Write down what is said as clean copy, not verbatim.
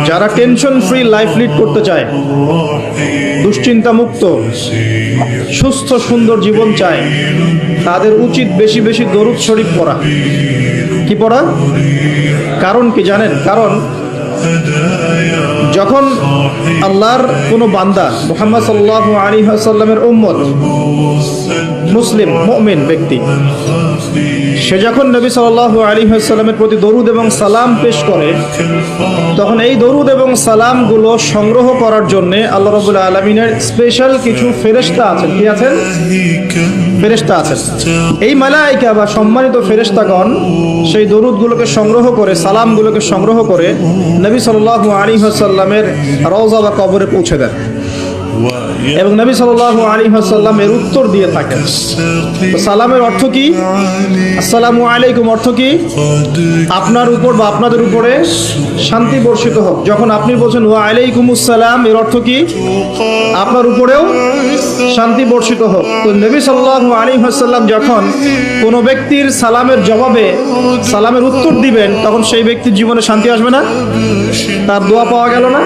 যারা tension free life lead করতে চায়, দুশ্চিন্তা মুক্ত সুস্থ সুন্দর জীবন চায়, তাদের উচিত বেশি বেশি দরুদ শরীফ পড়া। কি পড়া? কারণ কি জানেন? কারণ যখন আল্লাহর কোনো বান্দা মুহাম্মদ সাল্লাল্লাহু আলাইহি ওয়াসাল্লামের উম্মত মুসলিম মুমিন ব্যক্তি, সে যখন নবী সাল্লাল্লাহু আলাইহি ওয়াসাল্লামের প্রতি দরুদ এবং সালাম পেশ করে, তখন এই দরুদ এবং সালামগুলো সংগ্রহ করার জন্য আল্লাহ রাব্বুল আলামিনের স্পেশাল কিছু ফেরেশতা আছেন। কি আছেন? ফেরেশতা আছেন। এই মালায়েকা বা সম্মানিত ফেরেশতাগণ সেই দরুদগুলোকে সংগ্রহ করে, সালামগুলোকে সংগ্রহ করে নবী সাল্লাল্লাহু আলাইহি ওয়াসাল্লামের রওজা বা কবরে পৌঁছে দেন এবং নবী সাল্লাল্লাহু আলাইহি ওয়াসাল্লাম এর উত্তর দিয়ে থাকেন। তো সালামের অর্থ কি? আসসালামু আলাইকুম অর্থ কি? আপনার উপর বা আপনাদের উপরে শান্তি বর্ষিত হোক। যখন আপনি বলছেন ওয়া আলাইকুমুস সালাম, এর অর্থ কি? আপনার উপরেও শান্তি বর্ষিত হোক। তো নবী সাল্লাল্লাহু আলাইহি ওয়াসাল্লাম যখন কোনো ব্যক্তির সালামের জবাবে সালামের উত্তর দিবেন, তখন সেই ব্যক্তির জীবনে শান্তি আসবে না? তার দোয়া পাওয়া গেল না?